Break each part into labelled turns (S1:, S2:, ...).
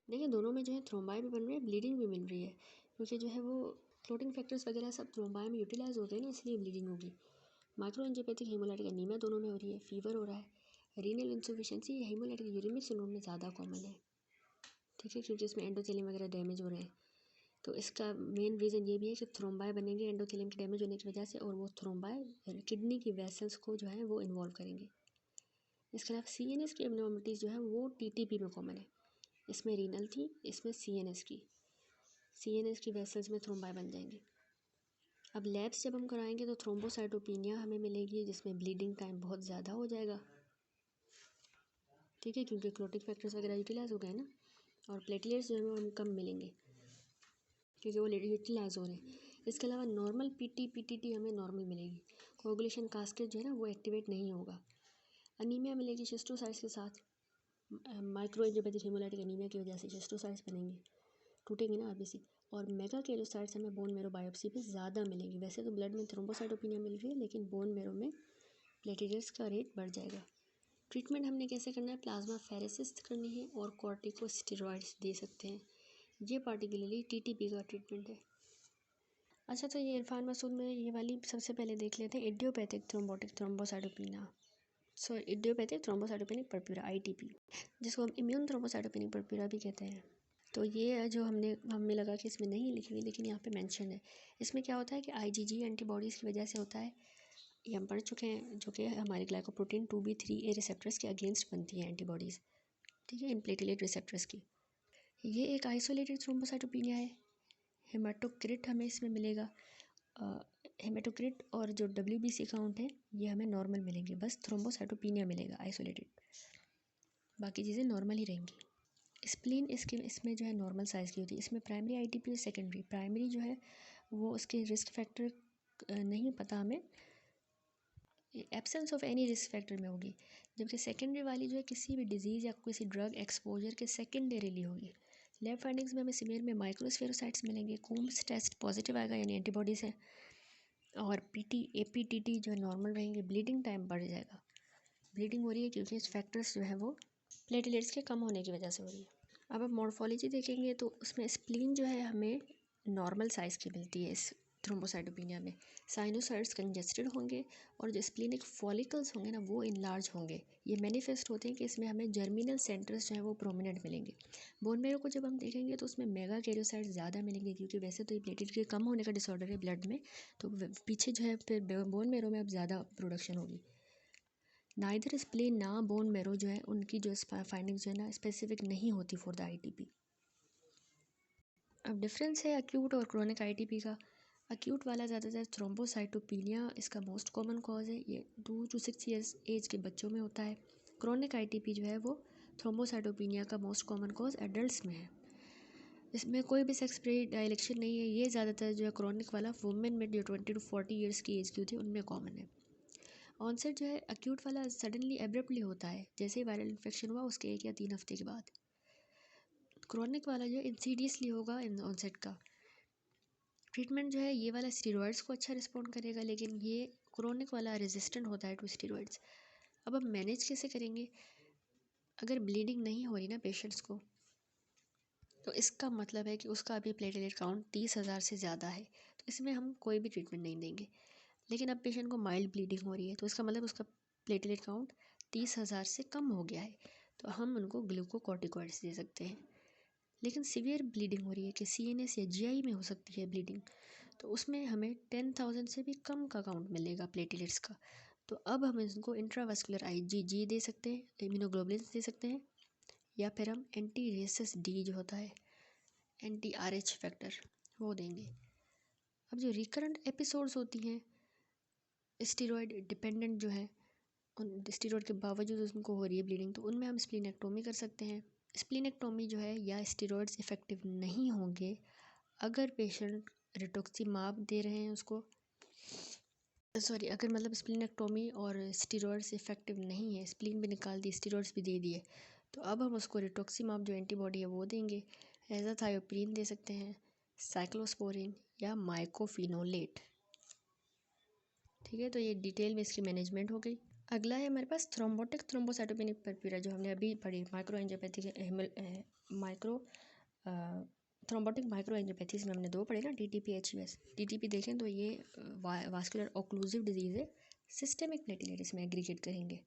S1: देखिए दोनों में जो है थ्रोम्बाई भी बन रही है, ब्लीडिंग भी मिल रही है, क्योंकि जो है वो क्लोटिंग फैक्टर्स वगैरह सब थ्रोम्बाई में यूटिलाइज होते हैं ना, इसलिए ब्लीडिंग होगी। माइक्रो एंजियोपैथिक हीमोलाइटिक एनीमिया दोनों में हो रही है, फीवर हो रहा है। Renal insufficiency haemolytic uraemic syndrome में ज़्यादा कॉमन है, ठीक है, क्योंकि इसमें एंडोथेलियम वगैरह डैमेज हो रहे हैं। तो इसका मेन रीज़न ये भी है कि थ्रोम्बाई बनेंगे एंडोथेलियम के डैमेज होने की वजह से, और वो थ्रोम्बाई किडनी की वेसल्स को जो है वो इन्वॉल्व करेंगे। इसके अलावा CNS की एब्नॉर्मलिटीज़ जो है वो TTP में कॉमन है। इसमें रीनल थी, इसमें CNS की वेसल्स में थ्रोम्बाई बन जाएंगे। अब लैब्स जब हम कराएंगे तो थ्रोम्बोसाइटोपिनिया हमें मिलेगी, जिसमें ब्लीडिंग टाइम बहुत ज़्यादा हो जाएगा, ठीक है, क्योंकि क्लोटिक फैक्टर्स वगैरह यूटिलाइज हो गए ना। और प्लेटलेट्स जो है वो हम कम मिलेंगे क्योंकि वो यूटिलाइज हो रहे हैं। इसके अलावा नॉर्मल PTT हमें नॉर्मल मिलेगी। कोगुलेशन कास्केट जो है ना वो एक्टिवेट नहीं होगा। अनीमिया मिलेगी शिस्टोसाइट्स के साथ, माइक्रो एंजियोपैथिक हीमोलाइटिक एनीमिया की वजह से शिस्टोसाइट्स बनेंगे, टूटेंगे ना RBC। और मेगा केरोसाइट्स हमें बोन मेरो बायोप्सी पे ज़्यादा मिलेंगी। वैसे तो ब्लड में थ्रोम्बोसाइटोपिनिया मिल रही है, लेकिन बोन मेरो में प्लेटलेट्स का रेट बढ़ जाएगा। ट्रीटमेंट हमने कैसे करना है, प्लाज्मा फेरेसिस करनी है और कॉर्टिकोस्टेरॉइड्स दे सकते हैं। ये पार्टिकुलरली TTP का ट्रीटमेंट है। अच्छा, तो ये इरफान मसूद में ये वाली सबसे पहले देख लेते हैं, idiopathic thrombotic thrombocytopenia, idiopathic thrombocytopenic purpura ITP, जिसको हम इम्यून थ्रोम्बोसाइटोपेनिक पर्प्यूरा भी कहते हैं। तो ये जो हमें लगा कि इसमें नहीं लिखी हुई, लेकिन यहाँ पे मेंशन है। इसमें क्या होता है कि IgG एंटीबॉडीज़ की वजह से होता है, ये हम पढ़ चुके हैं, जो कि हमारे ग्लाइकोप्रोटीन 2B3A रिसेप्टर्स के अगेंस्ट बनती है एंटीबॉडीज़, ठीक है, इन प्लेटलेट रिसेप्टर्स की। ये एक आइसोलेटेड थ्रोम्बोसाइटोपिनिया है। हेमाटोक्रिट हमें इसमें मिलेगा, हेमाटोक्रिट और जो WBC काउंट है ये हमें नॉर्मल मिलेंगे, बस थ्रोम्बोसाइटोपिनिया मिलेगा आइसोलेटेड, बाकी चीज़ें नॉर्मल ही रहेंगी। स्प्लीन इसमें जो है नॉर्मल साइज़ की होती है। इसमें प्राइमरी ITP और सेकेंडरी, प्राइमरी जो है वो उसके रिस्क फैक्टर नहीं पता हमें, absence of any risk factor में होगी, जबकि सेकेंडरी वाली जो है किसी भी डिजीज़ या किसी ड्रग एक्सपोजर के सेकेंडरीली होगी। लैब फाइंडिंग्स में हमें सीवियर में माइक्रोस्फेरोसाइट्स मिलेंगे, कूम्स टेस्ट पॉजिटिव आएगा यानी एंटीबॉडीज़ हैं, और APTT जो है नॉर्मल रहेंगे। ब्लीडिंग टाइम बढ़ जाएगा, ब्लीडिंग हो रही है क्योंकि इस फैक्टर्स जो है वो प्लेटलेट्स के कम होने की वजह से हो रही है। अब आप मॉर्फोलॉजी देखेंगे तो उसमें स्प्लीन जो है हमें नॉर्मल साइज़ की मिलती है इस थ्रोम्बोसाइटोपिनिया में। साइनोसाइड्स कंजेस्टेड होंगे और जो स्प्लीनिक फॉलिकल्स होंगे ना वो इनलार्ज होंगे। ये मैनिफेस्ट होते हैं कि इसमें हमें जर्मिनल सेंटर्स जो है वो प्रोमिनेंट मिलेंगे। बोन मेरो को जब हम देखेंगे तो उसमें मेगा कैरियोसाइट्स ज़्यादा मिलेंगे, क्योंकि वैसे तो ये प्लेटलेट के कम होने का डिसऑर्डर है ब्लड में, तो पीछे जो है फिर बोन मेरो में अब ज़्यादा प्रोडक्शन होगी। नाइदर स्प्लीन ना बोन मेरो जो है उनकी जो फाइंडिंग्स जो है ना स्पेसिफिक नहीं होती फॉर द ITP। अब डिफरेंस है एक्यूट और क्रोनिक ITP का। एक्यूट वाला ज़्यादातर थ्रोम्बोसाइटोपिनिया इसका मोस्ट कॉमन कॉज है, ये 2 to 6 ईयर्स एज के बच्चों में होता है। क्रोनिक ITP जो है वो थ्रोम्बोसाइटोपिनिया का मोस्ट कॉमन कॉज एडल्ट्स में है। इसमें कोई भी सेक्स डायलेक्शन नहीं है। ये ज़्यादातर जो है क्रोनिक वाला वुमेन में जो 20 to 40 ईयर्स की एज की होती है उनमें कॉमन है। ऑनसेट जो है एक्यूट वाला सडनली एब्रप्टली होता है, जैसे ही वायरल इन्फेक्शन हुआ उसके 1 या 3 हफ्ते के बाद। क्रोनिक वाला जो है इंसीडियसली होगा इन ऑनसेट का। ट्रीटमेंट जो है ये वाला स्टीरॉयड्स को अच्छा रिस्पॉन्ड करेगा, लेकिन ये क्रोनिक वाला रेजिस्टेंट होता है टू स्टीरॉयड्स। अब हम मैनेज कैसे करेंगे, अगर ब्लीडिंग नहीं हो रही ना पेशेंट्स को, तो इसका मतलब है कि उसका अभी प्लेटलेट काउंट 30,000 से ज़्यादा है, तो इसमें हम कोई भी ट्रीटमेंट नहीं देंगे। लेकिन अब पेशेंट को माइल्ड ब्लीडिंग हो रही है, तो इसका मतलब उसका प्लेटलेट काउंट 30,000 से कम हो गया है, तो हम उनको ग्लूकोकॉर्टिकॉइड्स दे सकते हैं। लेकिन सीवियर ब्लीडिंग हो रही है कि CNS या GI में हो सकती है ब्लीडिंग, तो उसमें हमें 10,000 से भी कम का काउंट मिलेगा प्लेटलेट्स का, तो अब हम इसको इंट्रावास्कुलर IgG दे सकते हैं, इम्यूनोग्लोबुलिन दे सकते हैं, या फिर हम एंटी रेसिस D जो होता है एंटी RH फैक्टर वो देंगे। अब जो रिकरेंट एपिसोड्स होती हैं स्टीरॉयड डिपेंडेंट जो है, उन स्टीरॉयड के बावजूद उनको हो रही है ब्लीडिंग, तो उनमें हम स्प्लीनेक्टोमी कर सकते हैं। स्प्लीनेक्टोमी जो है या स्टीरॉयड्स इफ़ेक्टिव नहीं होंगे अगर पेशेंट रिटोक्सीमाब दे रहे हैं उसको, सॉरी, अगर मतलब स्प्लीनेक्टोमी और स्टीरॉयड्स इफ़ेक्टिव नहीं है, स्प्लीन भी निकाल दी स्टीरॉयड्स भी दे दिए, तो अब हम उसको रिटोक्सीमाब जो एंटीबॉडी है वो देंगे। एजाथायोप्रीन दे सकते हैं, साइक्लोस्पोरिन या माइकोफिनोलेट, ठीक है। तो ये डिटेल में इसकी मैनेजमेंट हो गई। अगला है हमारे पास थ्रोम्बोटिक थ्रोम्बोसाइटोपेनिक परप्यूरा, जो हमने अभी पढ़ी micro angiopathy micro thrombotic micro angiopathy में हमने 2 पढ़े ना, DTP HUS। DTP देखें तो ये वास्कुलर ओक्लूसिव डिजीज़ है। सिस्टेमिक प्लेटलेट इसमें एग्रीगेट करेंगे।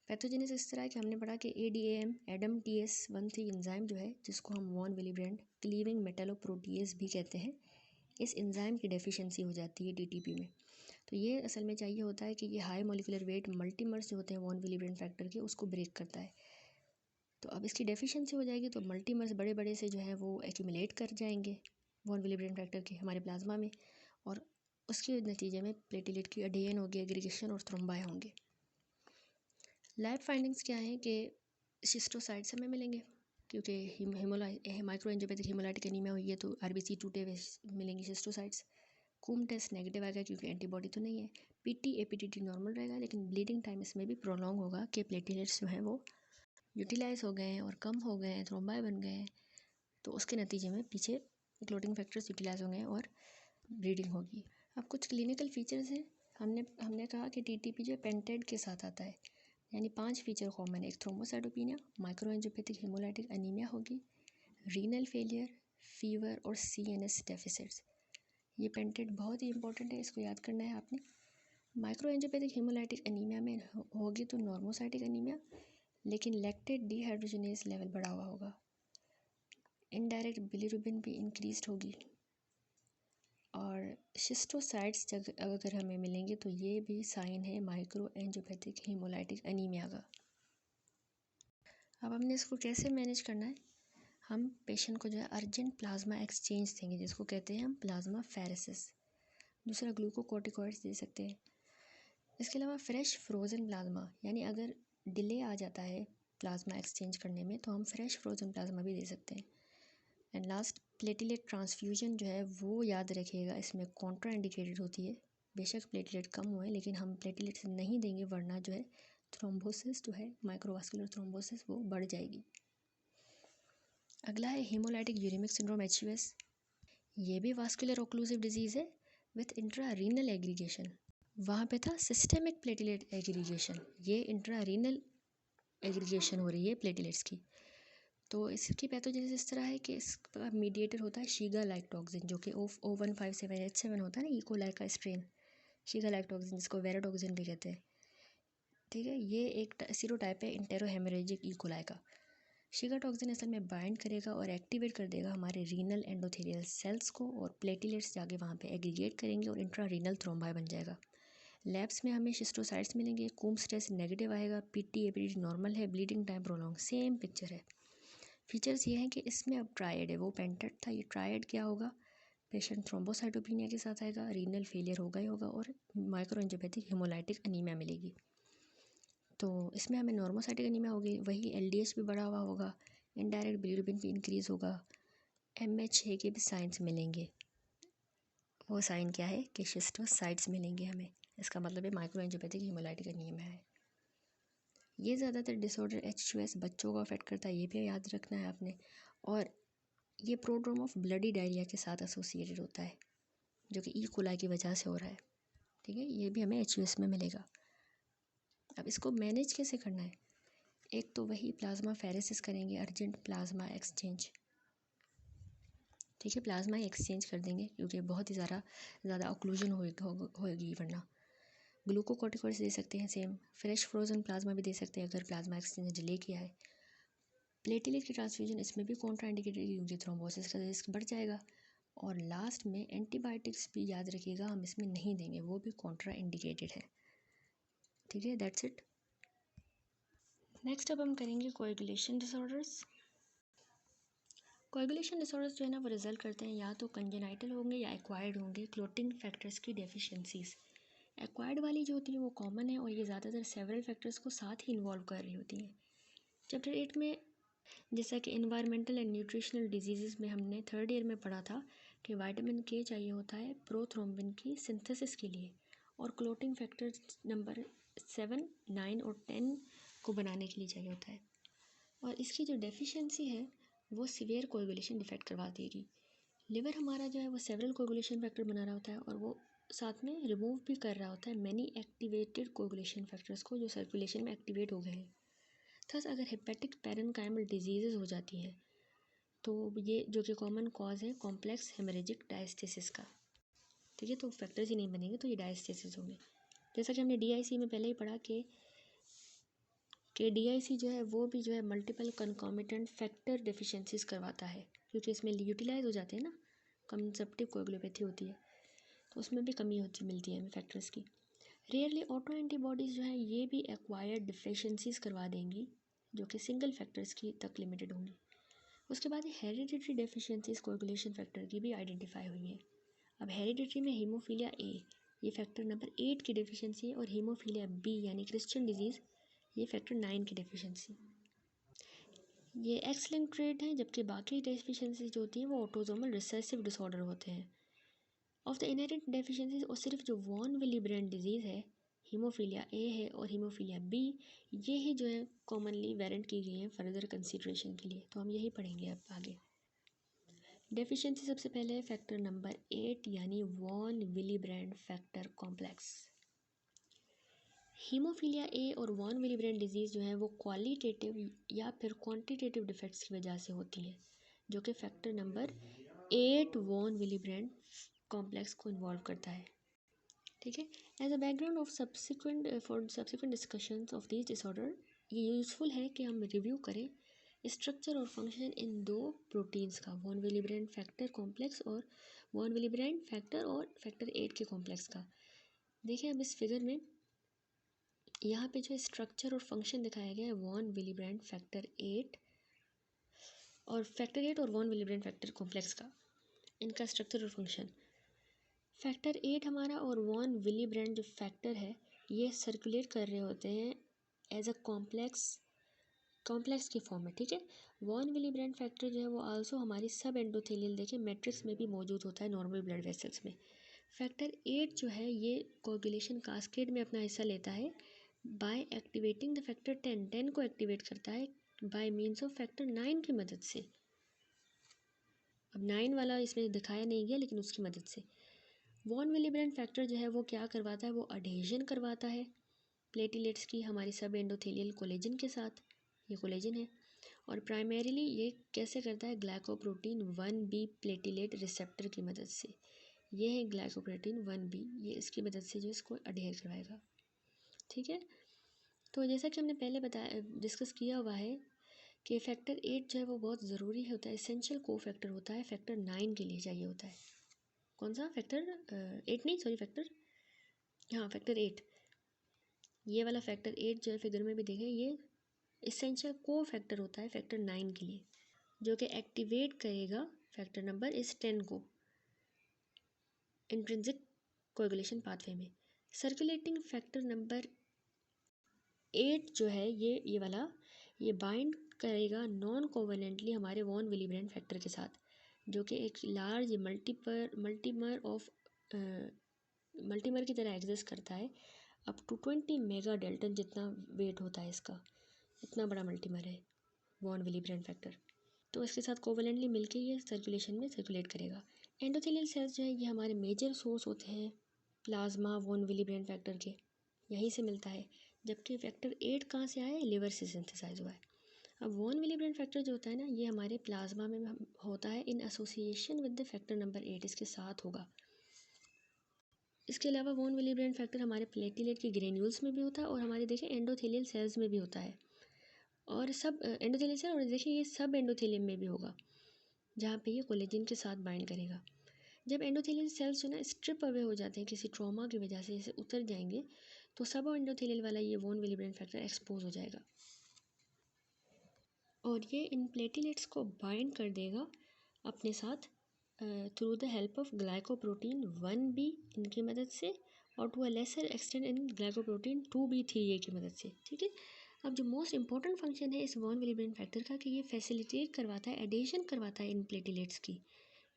S1: पैथोजेनिस इस तरह है कि हमने पढ़ा कि ADAM एडम TS13 एंजाइम जो है, जिसको हम वॉन विलीब्रेंट क्लीविंग मेटालोप्रोटीएज भी कहते हैं, इस एंजाइम की डेफिशिएंसी हो जाती है DTP में। तो ये असल में चाहिए होता है कि ये हाई मॉलिक्यूलर वेट मल्टीमर्स जो होते हैं वॉन विलीब्रेंट फैक्टर के, उसको ब्रेक करता है। तो अब इसकी डेफिशिएंसी हो जाएगी तो मल्टीमर्स बड़े बड़े से जो है वो एक्यूमुलेट कर जाएंगे वॉन विलीब्रेंट फैक्टर के हमारे प्लाज्मा में, और उसके नतीजे में प्लेटलेट की अडेन होगी, एग्रीगेशन और थ्रोम्बाई होंगे। लैब फाइंडिंग्स क्या हैं कि शिस्टोसाइट्स हमें मिलेंगे, क्योंकि माइक्रो एंजियोपैथिक हेमोलाइटिक एनीमिया हुई है तो RBC टूटे हुए मिलेंगे शिस्टोसाइट्स। कूम टेस्ट नेगेटिव आएगा क्योंकि एंटीबॉडी तो नहीं है। PT APTT नॉर्मल रहेगा, लेकिन ब्लीडिंग टाइम इसमें भी प्रोलॉन्ग होगा कि प्लेटलेट्स जो हैं वो यूटिलाइज हो गए हैं और कम हो गए हैं, थ्रोम्बाई बन गए हैं, तो उसके नतीजे में पीछे क्लोटिंग फैक्टर्स यूटिलाइज होंगे और ब्लीडिंग होगी। अब कुछ क्लिनिकल फीचर्स हैं। हमने कहा कि TTP जो पेंटेड के साथ आता है, यानी 5 फीचर कॉमन है। एक thrombocytopenia, micro angiopathic haemolytic anaemia होगी, रीनल फेलियर, फीवर और CNS डेफिसिट्स। ये पेंटेड बहुत ही इंपॉर्टेंट है, इसको याद करना है आपने। माइक्रो एंजियोपैथिक हेमोलाइटिक अनीमिया में होगी तो नॉर्मोसाइटिक अनीमिया, लेकिन लैक्टेट डिहाइड्रोजनेज लेवल बढ़ा हुआ होगा। इनडायरेक्ट बिलीरुबिन भी इंक्रीज होगी, और शिस्टोसाइट्स अगर हमें मिलेंगे तो ये भी साइन है माइक्रो एंजियोपैथिक हेमोलाइटिक अनीमिया का। अब हमने इसको कैसे मैनेज करना है, हम पेशेंट को जो है अर्जेंट प्लाज्मा एक्सचेंज देंगे, जिसको कहते हैं हम प्लाज्मा फेरेसिस। दूसरा ग्लूकोकॉर्टिकॉइड्स दे सकते हैं। इसके अलावा फ्रेश फ्रोज़न प्लाज्मा, यानी अगर डिले आ जाता है प्लाज्मा एक्सचेंज करने में तो हम फ्रेश फ्रोज़न प्लाज्मा भी दे सकते हैं। एंड लास्ट, प्लेटलेट ट्रांसफ्यूजन जो है वो याद रखिएगा, इसमें कॉन्ट्रा इंडिकेटेड होती है। बेशक प्लेटलेट कम हुए लेकिन हम प्लेटलेट्स नहीं देंगे, वरना जो है थ्रोम्बोसिस जो है माइक्रोवास्कुलर थ्रोम्बोसिस वो बढ़ जाएगी। अगला है हेमोलाइटिक यूरेमिक सिंड्रोम HUS। ये भी वास्कुलर ओक्लूसिव डिजीज़ है विथ इंट्रा रीनल एग्रीगेशन। वहाँ पे था सिस्टेमिक प्लेटलेट एग्रीगेशन, ये इंट्रा रीनल एग्रीगेशन हो रही है प्लेटलेट्स की। तो इसकी पैथोजेनेसिस इस तरह है कि इसका मीडिएटर होता है शीगा लाइक टॉक्सिन, जो कि O157H7 होता है ना, इकोलाई का स्ट्रेन शीगा लाइक टॉक्सिन, जिसको वेराटॉक्सिन भी कहते हैं। ठीक है, ये एक सीरोटाइप है इंटेरोहेमोरेजिक इकोलाई का। शीगा टॉक्सिन असल में बाइंड करेगा और एक्टिवेट कर देगा हमारे रीनल एंडोथेलियल सेल्स को, और प्लेटलेट्स जाके वहाँ पे एग्रीगेट करेंगे और इंट्रा रीनल थ्रोम्बाई बन जाएगा। लैब्स में हमें शिस्टोसाइट्स मिलेंगे, कूम्स टेस्ट नेगेटिव आएगा, PT APTT नॉर्मल है, bleeding time prolong, same picture है। फीचर्स ये हैं कि इसमें अब ट्रायड है, वो पेंटेड था, ये ट्रायड क्या होगा, पेशेंट थ्रोम्बोसाइटोपिनिया के साथ आएगा, रीनल फेलियर होगा ही होगा, और माइक्रो एंजियोपैथिक हेमोलाइटिक अनीमिया मिलेगी। तो इसमें हमें नॉर्मोसाइटिक अनीमिया होगी, वही LDH भी बढ़ा हुआ होगा, इनडायरेक्ट बिलीरुबिन भी इंक्रीज़ होगा, MHA के भी साइंस मिलेंगे। वो साइन क्या है कि शिस्टोसाइट्स मिलेंगे हमें, इसका मतलब है माइक्रो एंजियोपैथिक हेमोलाइटिक अनीमिया है। ये ज़्यादातर डिसऑर्डर HUS बच्चों को अफेक्ट करता है, ये भी याद रखना है आपने। और ये प्रोड्रोम ऑफ ब्लडी डायरिया के साथ एसोसिएटेड होता है, जो कि कोलाई की वजह से हो रहा है। ठीक है, ये भी हमें HUS में मिलेगा। अब इसको मैनेज कैसे करना है, एक तो वही प्लाज्मा फेरेसिस करेंगे, अर्जेंट प्लाज्मा एक्सचेंज। ठीक है, प्लाज्मा ही एक्सचेंज कर देंगे क्योंकि बहुत ही ज़्यादा ऑक्लूजन होगी वरना। ग्लूकोकॉर्टिकॉइड्स दे सकते हैं सेम, फ्रेश फ्रोजन प्लाज्मा भी दे सकते हैं अगर प्लाज्मा एक्सचेंज डिले किया है। प्लेटलेट की ट्रांसफ्यूजन इसमें भी कॉन्ट्रा इंडिकेटेड क्योंकि थ्रोम्बोसिस का रिस्क बढ़ जाएगा। और लास्ट में एंटीबायोटिक्स भी याद रखिएगा, हम इसमें नहीं देंगे, वो भी कॉन्ट्रा इंडिकेटेड है। ठीक है, दैट्स इट। नेक्स्ट अब हम करेंगे कोएगुलेशन डिसऑर्डर्स। कोएगुलेशन डिसऑर्डर्स जो है ना वो रिजल्ट करते हैं या तो कंजेनाइटल होंगे या एक्वायर्ड होंगे क्लोटिंग फैक्टर्स की डेफिशिएंसीज। एक्वायर्ड वाली जो होती है वो कॉमन है और ये ज़्यादातर सेवरल फैक्टर्स को साथ ही इन्वॉल्व कर रही होती हैं। चैप्टर 8 में जैसा कि इन्वायरमेंटल एंड न्यूट्रिशनल डिजीज़ में हमने थर्ड ईयर में पढ़ा था कि विटामिन K चाहिए होता है प्रोथ्रोम्बिन की सिंथेसिस के लिए, और क्लोटिंग फैक्टर नंबर 7, 9 और 10 को बनाने के लिए चाहिए होता है। और इसकी जो डेफिशिएंसी है वो सीवियर कोएगुलेशन डिफेक्ट करवा देगी। लिवर हमारा जो है वो सेवरल कोएगुलेशन फैक्टर बना रहा होता है और वो साथ में रिमूव भी कर रहा होता है मैनी एक्टिवेटेड कोगुलेशन फैक्टर्स को जो सर्कुलेशन में एक्टिवेट हो गए हैं। थस अगर हेपेटिक पैरेन्काइमल डिजीज़ हो जाती हैं तो ये जो कि कॉमन कॉज है कॉम्प्लेक्स हेमरेजिक डायस्टेसिस का, ठीक है, तो फैक्टर्स ही नहीं बनेंगे तो ये डायस्टेसिस होंगे। जैसा कि हमने डीआईसी में पहले ही पढ़ा कि डीआईसी जो है वो भी जो है मल्टीपल कंकॉमिटेंट फैक्टर डेफिशिएंसीज करवाता है, क्योंकि इसमें यूटिलाइज हो जाते हैं ना, कंजप्टिव कोएगुलोपैथी होती है तो उसमें भी कमी होती मिलती है हमें फैक्टर्स की। रेयरली ऑटो एंटीबॉडीज़ जो है ये भी एक्वायर्ड डिफिशिएंसीज करवा देंगी जो कि सिंगल फैक्टर्स की तक लिमिटेड होंगी। उसके बाद हेरिडिटरी डेफिशिएंसीज कोएगुलेशन फैक्टर की भी आइडेंटिफाई हुई है। अब हेरिडिटरी में हीमोफीलिया ए ये फैक्टर नंबर 8 की डेफिशिएंसी है, और हीमोफीलिया बी यानी क्रिश्चियन डिजीज़ ये फैक्टर 9 की डेफिशिएंसी। ये एक्स लिंक्ड ट्रेट हैं, जबकि बाकी डेफिशिएंसीज जो होती हैं वो ऑटोसोमल रिसेसिव डिसऑर्डर होते हैं। ऑफ द इनहेरेंट डेफिशिएंसीज और सिर्फ जो वॉन विली ब्रेन डिजीज़ है, हीमोफीलिया ए है और हीमोफीलिया बी, ये ही जो है कॉमनली वारंट की गई हैं फर्दर कंसिड्रेशन के लिए, तो हम यही पढ़ेंगे अब आगे। डेफिशिएंसी सबसे पहले है फैक्टर नंबर 8 यानी von Willebrand factor complex. Haemophilia A और वॉन विली ब्रेन डिजीज़ जो है वो क्वालिटेटिव या फिर क्वांटिटेटिव डिफेक्ट्स की वजह से होती है, जो कि factor number 8 von Willebrand complex को इन्वॉल्व करता है, ठीक है। As a background of subsequent for subsequent discussions of this disorder, ये यूज़फुल है कि हम रिव्यू करें स्ट्रक्चर और फंक्शन इन दो प्रोटीन्स का, von Willebrand factor complex और वॉन विली ब्रेन फैक्टर और फैक्टर 8 के कॉम्प्लेक्स का। देखिए अब इस फिगर में यहाँ पे जो स्ट्रक्चर और फंक्शन दिखाया गया है वॉन विली ब्रेन फैक्टर 8 और von Willebrand factor complex का, इनका स्ट्रक्चर और फंक्शन। फैक्टर 8 हमारा और वॉन विली ब्रेन जो फैक्टर है ये सर्कुलेट कर रहे होते हैं एज अ कॉम्प्लेक्स की फॉर्म में, ठीक है। वॉन विली ब्रेन फैक्टर जो है वो आल्सो हमारी सब एंडोथेलियल देखिए मैट्रिक्स में भी मौजूद होता है नॉर्मल ब्लड वेसल्स में। फैक्टर 8 जो है ये कोगुलेशन कास्केड में अपना हिस्सा लेता है बाय एक्टिवेटिंग द फैक्टर 10 को एक्टिवेट करता है बाय मीन्स ऑफ फैक्टर 9 की मदद से। अब 9 वाला इसमें दिखाया नहीं गया लेकिन उसकी मदद से वॉन विली ब्रेन फैक्टर जो है वो क्या करवाता है, वो अडेजन करवाता है प्लेटिलेट्स की हमारी सब एंडोथेलियल कोलेजन के साथ, ये कोलेजन है। और प्राइमरीली ये कैसे करता है, ग्लाइकोप्रोटीन 1b प्लेटिलेट रिसेप्टर की मदद से, ये है ग्लाइकोप्रोटीन 1b, ये इसकी मदद से जो इसको अडेयर करवाएगा, ठीक है। तो जैसा कि हमने पहले बताया डिस्कस किया हुआ है कि फैक्टर 8 जो है वो बहुत ज़रूरी होता है, एसेंशियल को फैक्टर होता है, फैक्टर 9 के लिए चाहिए होता है। कौन सा फैक्टर 8 नहीं सॉरी फैक्टर, हाँ फैक्टर 8, ये वाला फैक्टर 8 जो है फिगर में भी देखें ये एसेंशियल को फैक्टर होता है फैक्टर 9 के लिए, जो कि एक्टिवेट करेगा फैक्टर नंबर इस 10 को इंट्रिंसिक कोएगुलेशन पाथवे में। सर्कुलेटिंग फैक्टर नंबर 8 जो है ये वाला ये बाइंड करेगा नॉन कोवेलेंटली हमारे वॉन विली ब्रेन फैक्टर के साथ, जो कि एक लार्ज मल्टीमर की तरह एग्जिस्ट करता है, अप टू 20 मेगा डेल्टन जितना वेट होता है इसका, इतना बड़ा मल्टीमर है वॉन विली ब्रेन फैक्टर। तो इसके साथ कोवेलेंटली मिलके ये सर्कुलेशन में सर्कुलेट करेगा। एंडोथेलियल सेल्स जो है ये हमारे मेजर सोर्स होते हैं plasma von Willebrand factor के, यहीं से मिलता है, जबकि फैक्टर 8 कहाँ से आया है, लिवर से सिंथेसाइज हुआ है। अब वॉन विली ब्रेन फैक्टर जो होता है ना ये हमारे प्लाज्मा में होता है in association with the factor number 8, इसके साथ होगा। इसके अलावा वॉन विली ब्रेन फैक्टर हमारे प्लेटिलेट के ग्रेन्यूल्स में भी होता है और हमारे देखिए एंडोथेलियल सेल्स में भी होता है, और सब एंडोथेलियल सेल, और देखिए ये सब एंडोथेलियम में भी होगा जहाँ पे ये कोलेजन के साथ बाइंड करेगा। जब एंडोथेलियल सेल्स जो ना स्ट्रिप अवे हो जाते हैं किसी ट्रॉमा की वजह से, इसे उतर जाएंगे, तो सब एंडोथेलियल वाला ये von Willebrand factor expose हो जाएगा और ये इन प्लेटिलेट्स को बाइंड कर देगा अपने साथ through the help of glycoprotein 1b इनकी मदद से, और to a lesser extent in glycoprotein 2b3a की मदद से, ठीक है। अब जो मोस्ट इंपॉर्टेंट फंक्शन है इस वॉन विली ब्रेन फैक्टर का कि ये फैसिलिटेट करवाता है, एडेशन करवाता है इन प्लेटिलेट्स की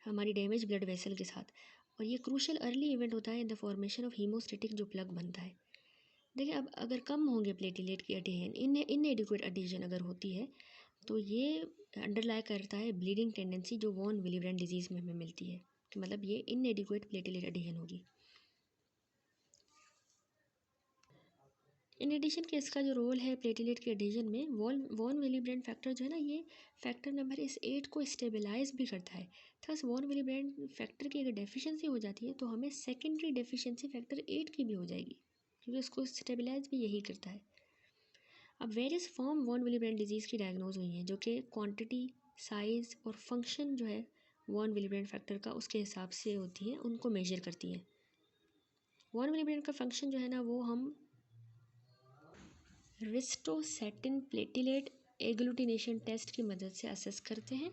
S1: हमारी डैमेज ब्लड वेसल के साथ, और ये क्रूशल अर्ली इवेंट होता है इन द फॉर्मेशन ऑफ हीमोस्टेटिक जो प्लग बनता है। देखिए अब अगर कम होंगे प्लेटिलेट की अडेशन, इनएडिक्वेट अडेशन अगर होती है तो ये अंडरलाई करता है ब्लीडिंग टेंडेंसी जो वॉन विली ब्रेन डिजीज़ में हमें मिलती है, कि मतलब ये इनएडिक्वेट प्लेटिलेट अडेशन होगी। इन एडिशन के इसका जो रोल है प्लेटलेट के एडिशन में, वॉन विलिब्रेंड फैक्टर जो है ना, ये फैक्टर नंबर इस 8 को स्टेबलाइज भी करता है। थस वॉन विलिब्रेंड फैक्टर की अगर डेफिशिएंसी हो जाती है तो हमें सेकेंडरी डेफिशिएंसी फैक्टर 8 की भी हो जाएगी, क्योंकि उसको स्टेबलाइज भी यही करता है। अब वेरियस फॉर्म वॉन विलिब्रेंड डिजीज़ की डायग्नोज हुई हैं, जो कि क्वांटिटी, साइज़ और फंक्शन जो है वॉन विलिब्रेंड फैक्टर का उसके हिसाब से होती है, उनको मेजर करती हैं। वॉन विलिब्रेंड का फंक्शन जो है ना, वो हम रिस्टोसैटिन प्लेटिलेट एग्लूटिनेशन टेस्ट की मदद से असेस करते हैं।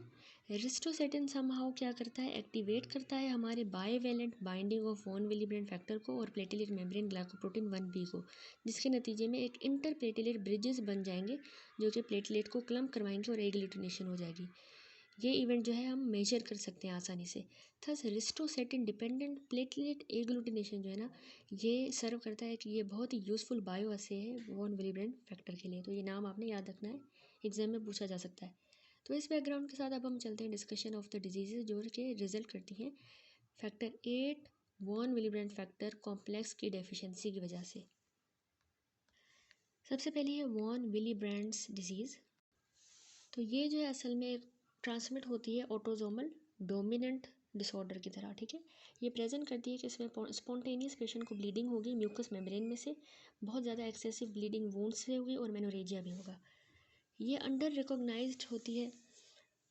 S1: रिस्टोसैटिन समहाउ क्या करता है, एक्टिवेट करता है हमारे bivalent binding of von Willebrand factor को और प्लेटिलेट मेम्ब्रेन ग्लाइकोप्रोटीन 1b को, जिसके नतीजे में एक इंटर प्लेटिलेट ब्रिजेस बन जाएंगे जो कि प्लेटलेट को क्लम्प करवाएंगे और एग्लूटिनेशन हो जाएगी। ये इवेंट जो है हम मेजर कर सकते हैं आसानी से। थस रिस्टोसैटिन डिपेंडेंट प्लेटलेट एग्लूटिनेशन जो है ना, ये सर्व करता है कि ये बहुत ही यूज़फुल बायो असे है वॉन विलिब्रेंड फैक्टर के लिए। तो ये नाम आपने याद रखना है, एग्जाम में पूछा जा सकता है। तो इस बैकग्राउंड के साथ अब हम चलते हैं डिस्कशन ऑफ द डिजीज़ जो कि रिजल्ट करती हैं factor 8 von Willebrand factor complex की डेफिशिएंसी की वजह से। सबसे पहले है वॉन विलिब्रेंड्स डिजीज़। तो ये जो है असल में ट्रांसमिट होती है ऑटोजोमल डोमिनेंट डिसऑर्डर की तरह, ठीक है। ये प्रेजेंट करती है कि इसमें स्पॉन्टेनियस पेशेंट को ब्लीडिंग होगी म्यूकस मेम्ब्रेन में से, बहुत ज़्यादा एक्सेसिव ब्लीडिंग वूंड से होगी और मेनोरेजिया भी होगा। ये अंडर रिकॉग्नाइज्ड होती है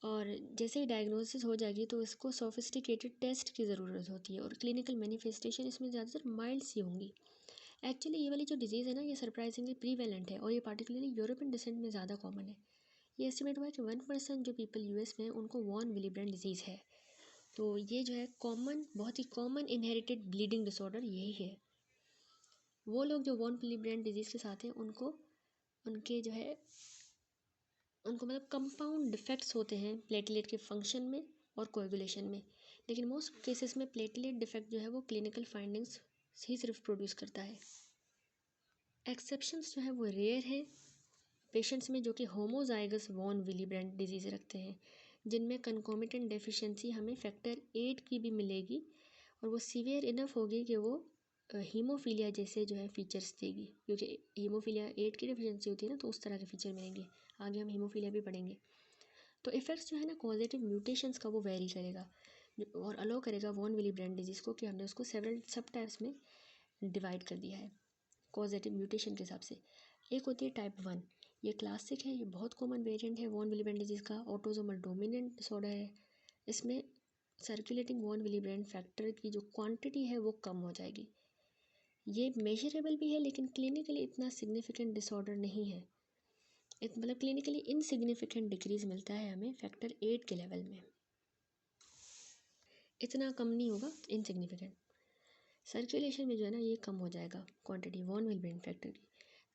S1: और जैसे ही डायग्नोसिस हो जाएगी तो इसको सोफिस्टिकेटेड टेस्ट की ज़रूरत होती है और क्लिनिकल मैनिफेस्टेशन इसमें ज़्यादातर माइल्ड सी होंगी। एक्चुअली ये वाली जो डिजीज़ है ना, ये सरप्राइजिंगली प्रीवेलेंट है और ये पार्टिकुलरली यूरोपियन डिसेंट में ज़्यादा कॉमन है। ये एस्टिमेट हुआ है कि 1% जो पीपल यूएस में उनको वॉन विलिब्रेंड डिजीज़ है। तो ये जो है कॉमन, बहुत ही कॉमन इनहेरिटेड ब्लीडिंग डिसऑर्डर यही है। वो लोग जो वॉन विलिब्रेंड डिजीज़ के साथ हैं उनको उनके जो है उनको मतलब कंपाउंड डिफेक्ट्स होते हैं प्लेटलेट के फंक्शन में और कोएगुलेशन में, लेकिन मोस्ट केसेस में प्लेटलेट डिफेक्ट जो है वो क्लिनिकल फाइंडिंग्स ही सिर्फ प्रोड्यूस करता है। एक्सेप्शंस जो है वो रेयर हैं पेशेंट्स में जो कि होमोजाइगस वॉन विलिब्रेंड डिजीज़ रखते हैं, जिनमें कंकोमिटेंट डेफिशिएंसी हमें फैक्टर 8 की भी मिलेगी और वो सीवियर इनफ होगी कि वो हीमोफीलिया जैसे जो है फीचर्स देगी, क्योंकि हीमोफीलिया 8 की डेफिशिएंसी होती है ना, तो उस तरह के फीचर मिलेंगे। आगे हम हीमोफीलिया भी पढ़ेंगे। तो इफेक्ट्स जो है ना कॉजेटिव म्यूटेशंस का वो वेरी करेगा और अलो करेगा वॉन विलिब्रेंड डिजीज़ को, कि हमने उसको सेवरल सब टाइप्स में डिवाइड कर दिया है कॉजेटिव म्यूटेशन के हिसाब से। एक होती है टाइप 1, ये क्लासिक है, ये बहुत कॉमन वेरिएंट है वॉन विलिब्रेंड डिजीज़ का, ऑटोसोमल डोमिनेंट डिसऑर्डर है। इसमें सर्कुलेटिंग वॉन विलिब्रेंड फैक्टर की जो क्वांटिटी है वो कम हो जाएगी। ये मेजरेबल भी है लेकिन क्लिनिकली इतना सिग्निफिकेंट डिसऑर्डर नहीं है, मतलब क्लिनिकली इनसिग्निफिकेंट डिक्रीज मिलता है हमें फैक्टर 8 के लेवल में, इतना कम नहीं होगा, इनसिग्निफिकेंट। सर्कुलेशन में जो है ना ये कम हो जाएगा क्वांटिटी वॉन विलिब्रेंड फैक्टर की।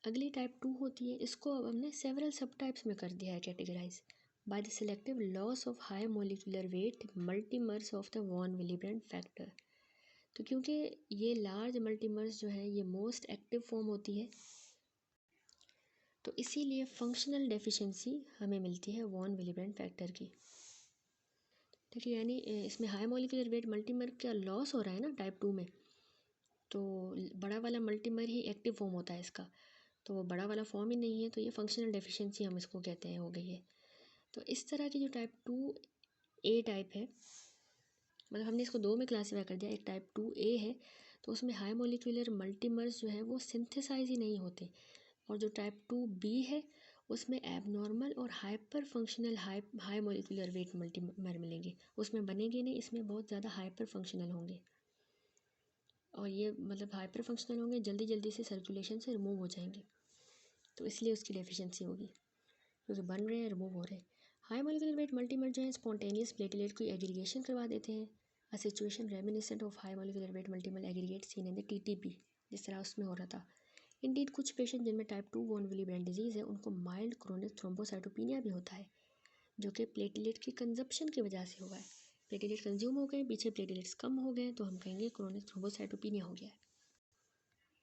S1: अगली टाइप 2 होती है, इसको अब हमने सेवरल सब टाइप्स में कर दिया है categorize by the selective loss of high molecular weight multimers of the von Willebrand factor. तो क्योंकि ये लार्ज मल्टीमर्स जो है ये मोस्ट एक्टिव फॉर्म होती है, तो इसीलिए फंक्शनल डेफिशिएंसी हमें मिलती है वॉन विलिब्रेंड फैक्टर की, ठीक है। यानी इसमें हाई मोलिकुलर वेट मल्टीमर का लॉस हो रहा है ना टाइप 2 में, तो बड़ा वाला मल्टीमर ही एक्टिव फॉर्म होता है इसका, तो वो बड़ा वाला फॉर्म ही नहीं है, तो ये फंक्शनल डेफिशिएंसी हम इसको कहते हैं हो गई है। तो इस तरह की जो टाइप 2A टाइप है, मतलब हमने इसको दो में क्लासीफाई कर दिया, एक टाइप 2A है तो उसमें हाई मोलिकुलर मल्टीमर्स जो है वो सिंथेसाइज ही नहीं होते, और जो टाइप 2B है उसमें एबनॉर्मल और hyper functional high molecular weight multimer मिलेंगे, उसमें बनेंगे नहीं, इसमें बहुत ज़्यादा हाइपर फंक्शनल होंगे और ये मतलब हाइपर फंक्शनल होंगे, जल्दी जल्दी से सर्कुलेशन से रिमूव हो जाएंगे, तो इसलिए उसकी डेफिशिएंसी होगी, क्योंकि बन रहे हैं रिमूव हो रहे हैं। हाई मोलिकुलर वेट मल्टीमर जो है स्पॉन्टेनियस प्लेटलेट की एग्रीगेशन करवा देते हैं, a situation reminiscent of high molecular weight multimer aggregate seen in the TTP, जिस तरह उसमें हो रहा था। इंडीड कुछ पेशेंट जिनमें टाइप 2 वॉन विलिब्रेंड डिजीज़ है उनको माइल्ड क्रोनिक थ्रोम्बोसाइटोपिनिया भी होता है, जो कि प्लेटलेट की कंजप्शन की वजह से हुआ है। प्लेटलेट कंज्यूम हो गए, पीछे प्लेटलेट्स कम हो गए, तो हम कहेंगे क्रोनिक थ्रोम्बोसाइटोपिनिया हो गया है,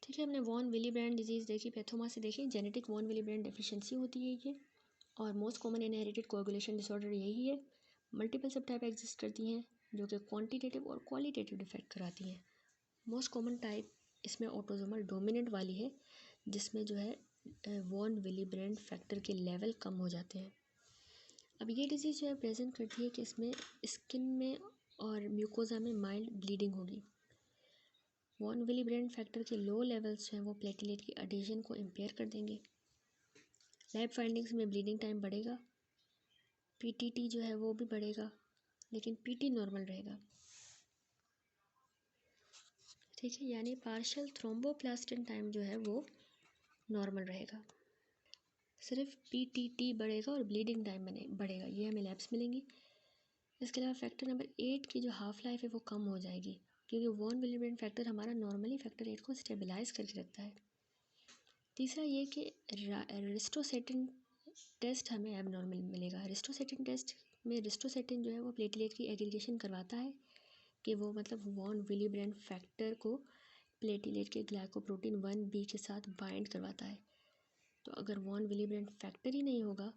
S1: ठीक है। हमने वॉन विलिब्रेंड डिजीज़ देखी, पैथोमा से देखी, जेनेटिक वॉन विलिब्रेंड डेफिशिएंसी होती है ये, और most common inherited coagulation disorder यही है। मल्टीपल सब टाइप एग्जिस्ट करती हैं जो कि क्वांटिटेटिव और क्वालिटेटिव डिफेक्ट कराती हैं। मोस्ट कॉमन टाइप इसमें ऑटोसोमल डोमिनेंट वाली है, जिसमें जो है वॉन विलिब्रेंड फैक्टर के लेवल कम हो जाते हैं। अब ये डिजीज़ जो है प्रेजेंट करती है कि इसमें स्किन में और म्यूकोजा में माइल्ड ब्लीडिंग होगी। वॉन विलिब्रेंड फैक्टर के लो लेवल्स जो हैं वो प्लेटलेट की एडिशन को इम्पेयर कर देंगे। लैब फाइंडिंग्स में ब्लीडिंग टाइम बढ़ेगा, पीटीटी जो है वो भी बढ़ेगा, लेकिन पीटी नॉर्मल रहेगा। ठीक है, यानी पार्शियल थ्रोम्बोप्लास्टिन टाइम जो है वो नॉर्मल रहेगा, सिर्फ पीटीटी बढ़ेगा और ब्लीडिंग टाइम बढ़ेगा। ये हमें लैब्स मिलेंगी। इसके अलावा फैक्टर नंबर 8 की जो हाफ लाइफ है वो कम हो जाएगी, क्योंकि वॉन विलिब्रेंड फैक्टर हमारा नॉर्मली फैक्टर 8 को स्टेबलाइज करके रखता है। तीसरा ये कि रिस्टोसेटिन टेस्ट हमें एबनॉर्मल मिलेगा। रिस्टोसेटिन टेस्ट में रिस्टोसेटिन जो है वो प्लेटलेट की एग्रीगेशन करवाता है कि वो मतलब वॉन विलिब्रेंड फैक्टर को प्लेटलेट के ग्लाइकोप्रोटीन 1b के साथ बाइंड करवाता है। तो अगर वॉन विलिब्रेंड फैक्टर ही नहीं होगा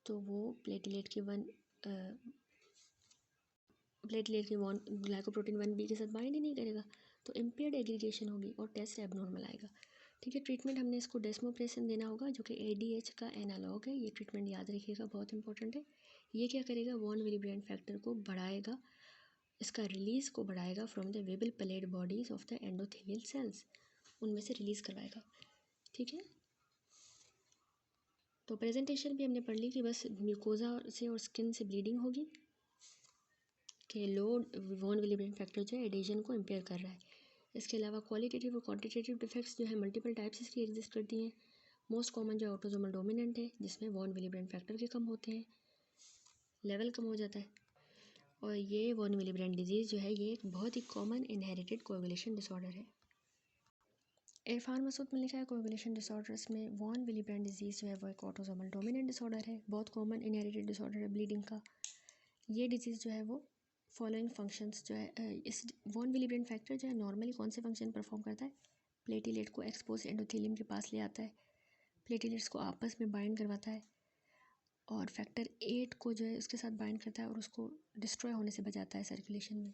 S1: तो वो प्लेटलेट के वॉन ग्लाइकोप्रोटीन 1b के साथ बाइंड ही नहीं करेगा, तो इम्पेयर्ड एग्रीगेशन होगी और टेस्ट एबनॉर्मल आएगा। ठीक है, ट्रीटमेंट हमने इसको डेस्मोप्रेसिन देना होगा, जो कि एडीएच का एनालॉग है। ये ट्रीटमेंट याद रखिएगा, बहुत इंपॉर्टेंट है। ये क्या करेगा, वॉन विलिब्रेंड फैक्टर को बढ़ाएगा, इसका रिलीज़ को बढ़ाएगा from the Weibel Palade bodies of the endothelial cells, उनमें से रिलीज़ करवाएगा। ठीक है, तो प्रेजेंटेशन भी हमने पढ़ ली कि बस म्यूकोजा से और स्किन से ब्लीडिंग होगी कि लो वॉन विलिब्रेंड फैक्टर जो है एडिशन को इम्पेयर कर रहा है। इसके अलावा क्वालिटेटिव और क्वांटिटेटिव डिफेक्ट्स जो है मल्टीपल टाइप्स इसकी एग्जिस्ट करती हैं। मोस्ट कॉमन जो ऑटोसोमल डोमिनेंट है, जिसमें वॉन विलिब्रेंड फैक्टर के कम होते हैं, लेवल कम हो जाता है। और ये वॉन विलिब्रेंड डिजीज़ जो है ये एक बहुत ही कॉमन इनहेरिटेड कोएगुलेशन डिसऑर्डर है। इरफान मसूद में लिखा है कोएगुलेशन डिसऑर्डर्स में वॉन विलिब्रेंड डिजीज़ जो है वो एक ऑटोसोमल डोमिनेंट डिसऑर्डर है, बहुत कॉमन इनहेरिटेड डिसऑर्डर है ब्लीडिंग का। ये डिजीज़ जो है वो फॉलोइंग फंक्शंस जो है, इस वॉन विलिब्रेंड फैक्टर जो है नॉर्मली कौन से फंक्शन परफॉर्म करता है, प्लेटलेट को एक्सपोज एंडोथेलियम के पास ले आता है, प्लेटलेट्स को आपस में बाइंड करवाता है और फैक्टर 8 को जो है उसके साथ बाइंड करता है और उसको डिस्ट्रॉय होने से बचाता है सर्कुलेशन में।